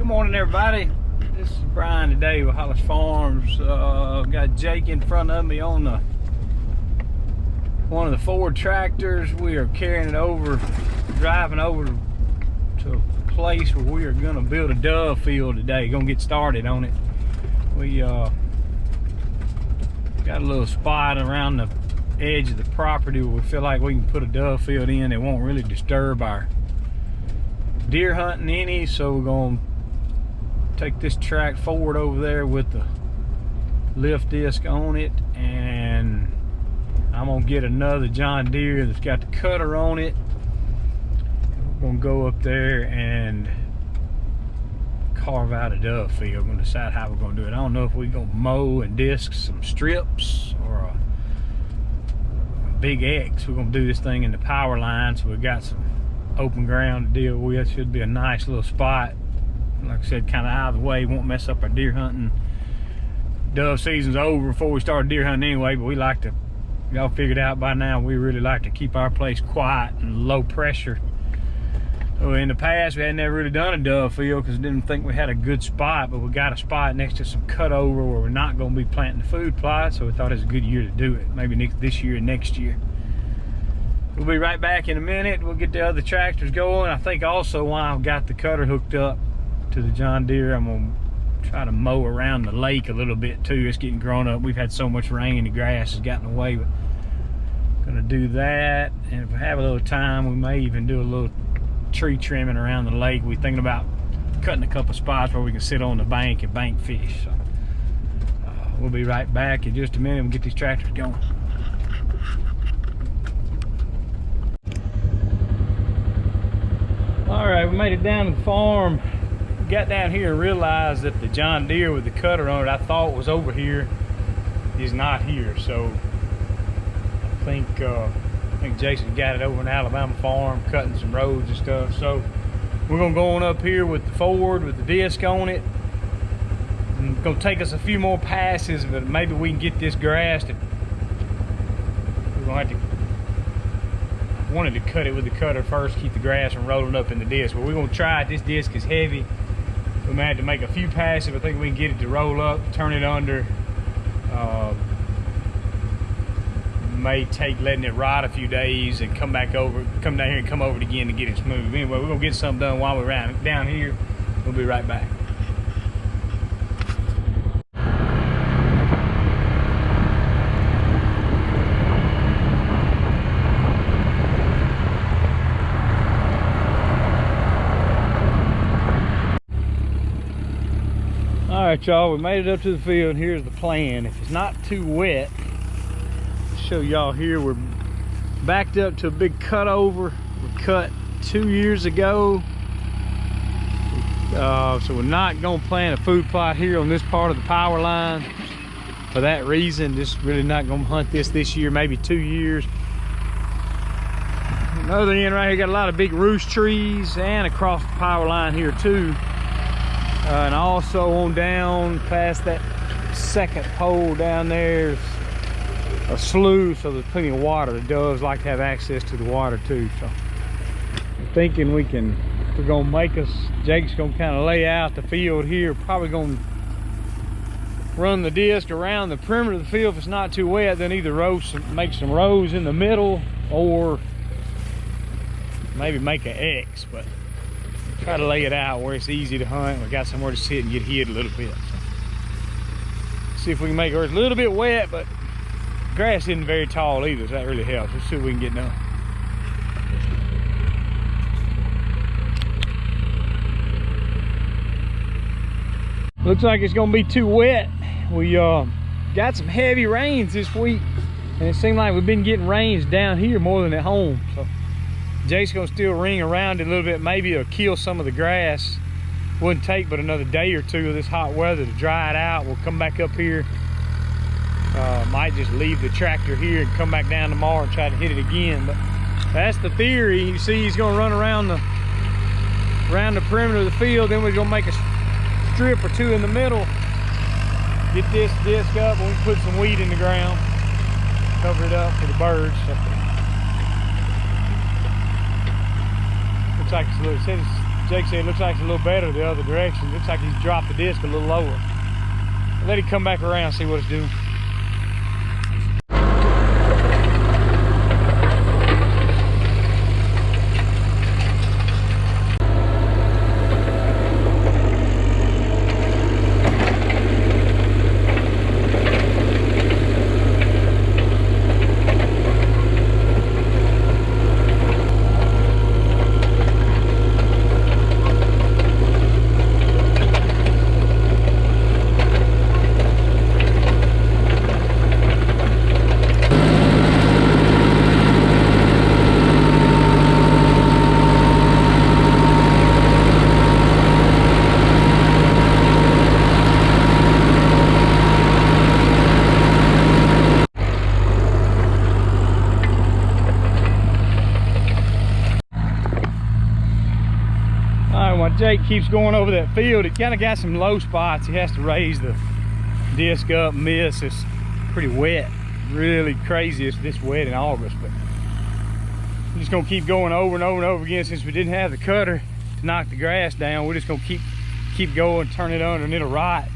Good morning, everybody. This is Brian today with Hollis Farms. Got Jake in front of me on one of the Ford tractors. We are carrying it over, driving over to a place where we are going to build a dove field today. Gonna get started on it. We got a little spot around the edge of the property where we feel like we can put a dove field in. It won't really disturb our deer hunting any, so we're gonna take this track forward over there with the lift disc on it, and I'm gonna get another John Deere that's got the cutter on it. We're gonna go up there and carve out a dove field. We're gonna decide how we're gonna do it. I don't know if we're gonna mow and disc some strips or a big X. We're gonna do this thing in the power line, so we've got some open ground to deal with. Should be a nice little spot. Like I said, kind of out of the way, won't mess up our deer hunting. Dove season's over before we start deer hunting anyway, but we like to, y'all figured out by now, we really like to keep our place quiet and low pressure. So in the past, we had never really done a dove field because we didn't think we had a good spot, but we got a spot next to some cutover where we're not going to be planting the food plot, so we thought it was a good year to do it. Maybe this year and next year. We'll be right back in a minute. We'll get the other tractors going. I think also while I've got the cutter hooked up to the John Deere, I'm gonna try to mow around the lake a little bit too. It's getting grown up. We've had so much rain, the grass has gotten away, but I'm gonna do that. And if we have a little time, we may even do a little tree trimming around the lake. We're thinking about cutting a couple spots where we can sit on the bank and bank fish. So we'll be right back in just a minute. We'll get these tractors going. All right, we made it down to the farm. Got down here and realized that the John Deere with the cutter on it I thought was over here is not here. So I think Jason got it over in Alabama farm, cutting some roads and stuff. So we're gonna go on up here with the Ford with the disc on it. And it's gonna take us a few more passes, but maybe we can get this grass to, we're gonna have to, I wanted to cut it with the cutter first, keep the grass from rolling up in the disc, but we're gonna try it. This disc is heavy. We may have to make a few passes. I think we can get it to roll up, turn it under. May take letting it rot a few days and come down here and come over it again to get it smooth. Anyway, we're gonna get something done while we're down here. We'll be right back. All right, y'all, we made it up to the field. Here's the plan. If it's not too wet, I'll show y'all here. We're backed up to a big cutover. We cut 2 years ago. So we're not gonna plant a food plot here on this part of the power line. For that reason, just really not gonna hunt this year, maybe 2 years. Another end right here, got a lot of big roost trees, and across the power line here too. And also on down past that second pole down there's a slough, so there's plenty of water. The doves like to have access to the water too. So I'm thinking we're gonna make us, Jake's gonna kind of lay out the field here. Probably gonna run the disc around the perimeter of the field. If it's not too wet, then either make some rows in the middle or maybe make an X, but try to lay it out where it's easy to hunt. We got somewhere to sit and get hid a little bit. So, see if we can make it. It's a little bit wet, but grass isn't very tall either, so that really helps. Let's see what we can get done. Looks like it's gonna be too wet. We got some heavy rains this week, and it seemed like we've been getting rains down here more than at home. So Jake's gonna still ring around it a little bit. Maybe it'll kill some of the grass. Wouldn't take but another day or two of this hot weather to dry it out. We'll come back up here. Might just leave the tractor here and come back down tomorrow and try to hit it again. But that's the theory. You see he's gonna run around the perimeter of the field. Then we're gonna make a strip or two in the middle. Get this disc up and we can put some weed in the ground. Cover it up for the birds. So looks like it says Jake said it looks like it's a little better the other direction. Looks like he's dropped the disc a little lower. Let it come back around, see what it's doing. While Jake keeps going over that field, it kind of got some low spots. He has to raise the disc up. Miss, it's pretty wet, really crazy. It's this wet in August, but I'm just gonna keep going over and over and over again. Since we didn't have the cutter to knock the grass down, we're just gonna keep going, turn it under, and it'll rot.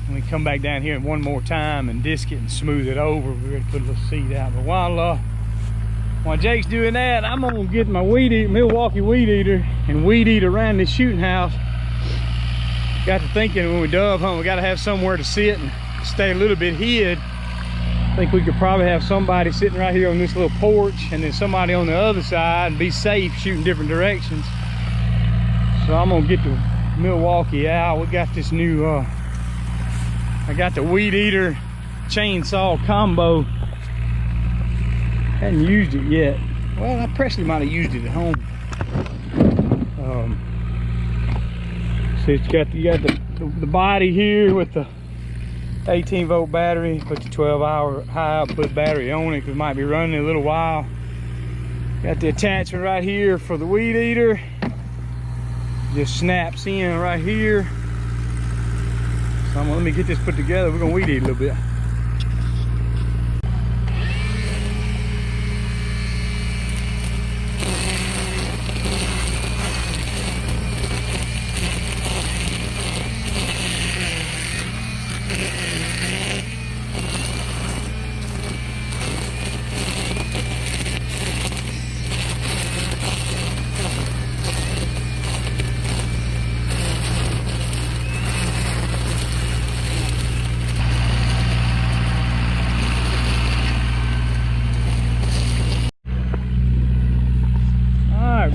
And we come back down here one more time and disc it and smooth it over. We're gonna put a little seed out. But while Jake's doing that, I'm gonna get my Milwaukee weed eater and weed eat around this shooting house. Got to thinking when we dove hunt, we gotta have somewhere to sit and stay a little bit hid. I think we could probably have somebody sitting right here on this little porch and then somebody on the other side and be safe shooting different directions. So I'm gonna get the Milwaukee out. We got this new, I got the weed eater chainsaw combo. Hadn't used it yet. Well, I Presley might have used it at home. So you got the body here with the 18-volt battery. Put the 12-hour high output battery on it because it might be running in a little while. Got the attachment right here for the weed eater. Just snaps in right here. So let me get this put together. We're gonna weed eat a little bit.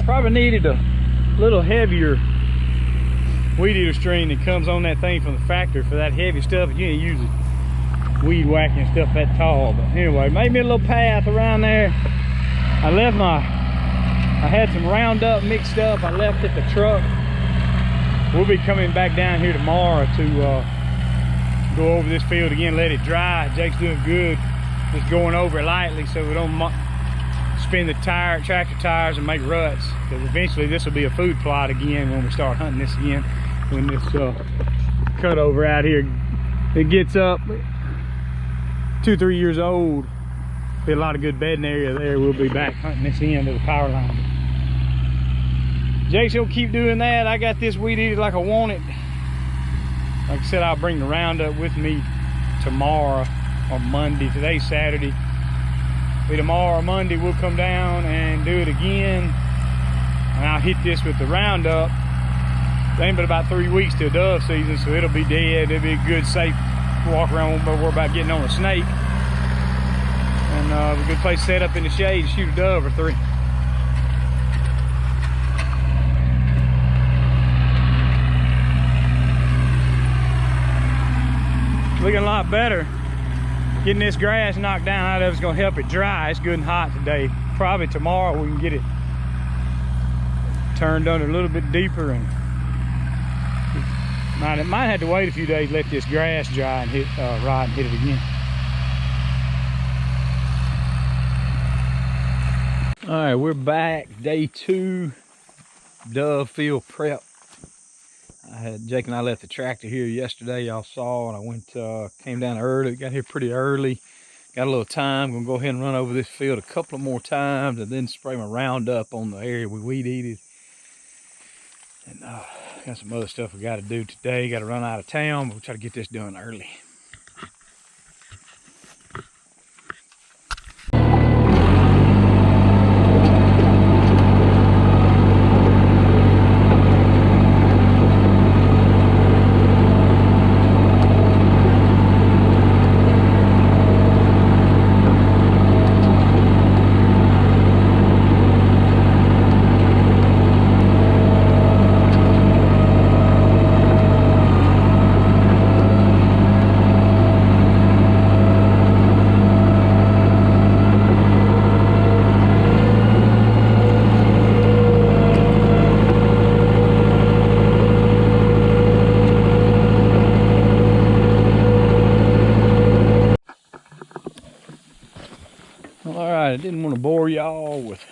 Probably needed a little heavier weed eater string that comes on that thing from the factory for that heavy stuff. You ain't use it weed whacking stuff that tall. But anyway, made me a little path around there. I had some Roundup mixed up. I left at the truck. We'll be coming back down here tomorrow to go over this field again, let it dry. Jake's doing good, just going over it lightly so we don't spin the tractor tires and make ruts, because eventually this will be a food plot again when we start hunting this again. When this cut over out here, it gets up 2-3 years old, be a lot of good bedding area there. We'll be back hunting this end of the power line. Jake's gonna keep doing that. I got this weed eater like I want it. Like I said, I'll bring the Roundup with me tomorrow or Monday. Today's Saturday. Be tomorrow or Monday we'll come down and do it again, and I'll hit this with the Roundup. It ain't but about 3 weeks till dove season, so it'll be dead. It'll be a good, safe walk around. Won't worry about getting on a snake, and a good place set up in the shade to shoot a dove or 3. Looking a lot better. Getting this grass knocked down out of it's gonna help it dry. It's good and hot today. Probably tomorrow we can get it turned under a little bit deeper, and might have to wait a few days, let this grass dry and hit rot and hit it again. All right, we're back. Day 2, dove field prep. Jake and I left the tractor here yesterday, y'all saw, and I went came down early, got here pretty early, got a little time. Gonna go ahead and run over this field a couple of more times and then spray my Roundup on the area we weed eated. And got some other stuff we got to do today. Got to run out of town, but we'll try to get this done early. I didn't want to bore y'all with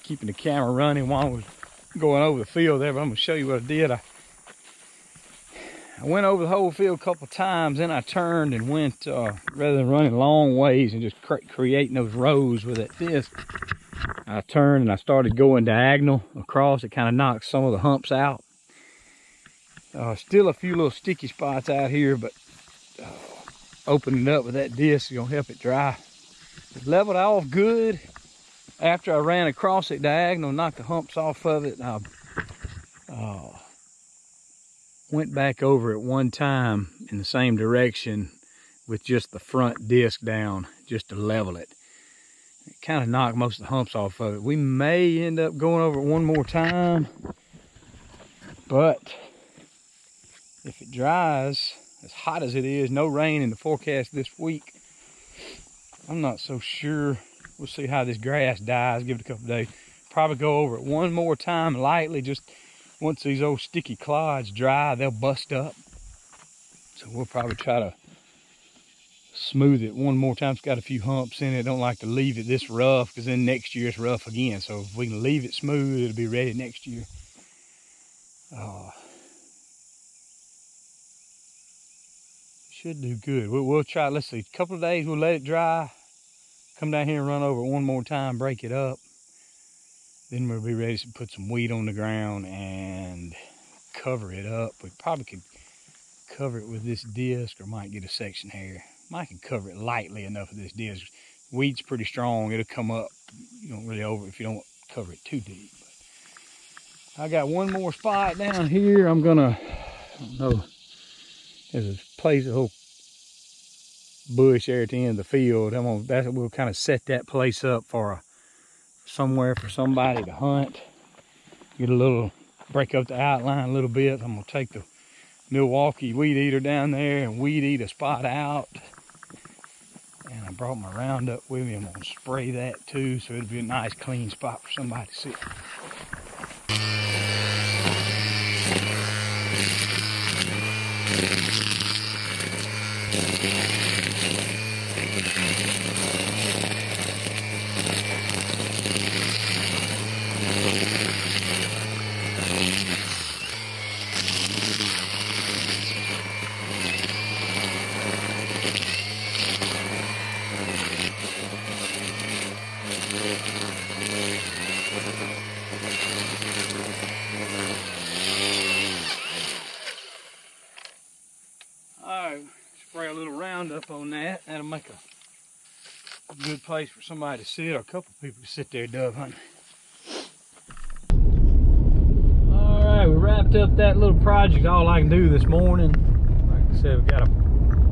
keeping the camera running while I was going over the field there, but I'm going to show you what I did. I went over the whole field a couple of times, then I turned and went, rather than running long ways and just creating those rows with that disc, I turned and I started going diagonal across. It kind of knocked some of the humps out. Still a few little sticky spots out here, but opening it up with that disc is going to help it dry. It leveled off good after I ran across it diagonal, knocked the humps off of it. I went back over it one time in the same direction with just the front disc down, just to level it. It kind of knocked most of the humps off of it. We may end up going over it one more time, but if it dries, as hot as it is, no rain in the forecast this week, I'm not so sure. We'll see how this grass dies, give it a couple of days. Probably go over it one more time lightly. Just once these old sticky clods dry, they'll bust up. So we'll probably try to smooth it one more time. It's got a few humps in it. Don't like to leave it this rough, because then next year it's rough again. So if we can leave it smooth, it'll be ready next year. Should do good. We'll try, let's see, a couple of days, we'll let it dry. Come down here and run over it one more time, break it up. Then we'll be ready to put some weed on the ground and cover it up. We probably could cover it with this disc, or might get a section hair. Might can cover it lightly enough with this disc. Weed's pretty strong, it'll come up. You don't really over it if you don't cover it too deep. But I got one more spot down here. I'm gonna, I don't know, there's a place, a whole bush there at the end of the field. We'll kind of set that place up for somewhere for somebody to hunt. Get a little, break up the outline a little bit. I'm gonna take the Milwaukee weed eater down there and weed eat a spot out. And I brought my Roundup with me. I'm gonna spray that too, so it'll be a nice clean spot for somebody to sit. Alright, spray a little Roundup on that. That'll make a good place for somebody to sit, or a couple people to sit there dove hunting. Alright, we wrapped up that little project, all I can do this morning. Like I said,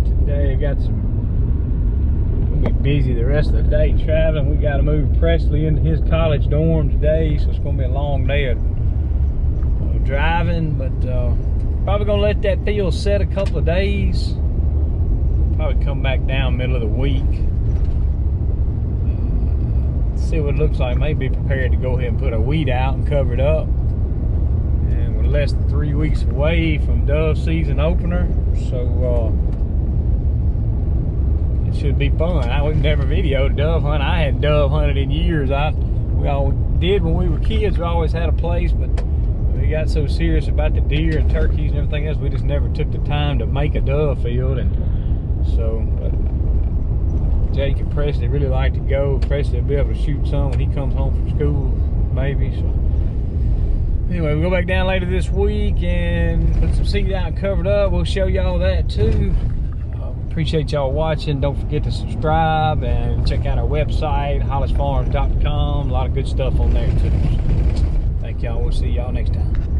today I got we'll be busy the rest of the day traveling. We got to move Presley into his college dorm today, so it's going to be a long day of driving, but probably going to let that field set a couple of days. Probably come back down middle of the week. See what it looks like. Maybe prepared to go ahead and put a weed out and cover it up. And we're less than 3 weeks away from dove season opener, so it should be fun. We've never videoed a dove hunt. I hadn't dove hunted in years. We all did when we were kids. We always had a place, but we got so serious about the deer and turkeys and everything else, we just never took the time to make a dove field. And so Jake and Presley really like to go. Presley will be able to shoot some when he comes home from school, maybe. So Anyway, we'll go back down later this week and put some seed out and cover it up. We'll show y'all that too. Appreciate y'all watching. Don't forget to subscribe and check out our website, hollisfarms.com. A lot of good stuff on there too. Thank y'all. We'll see y'all next time.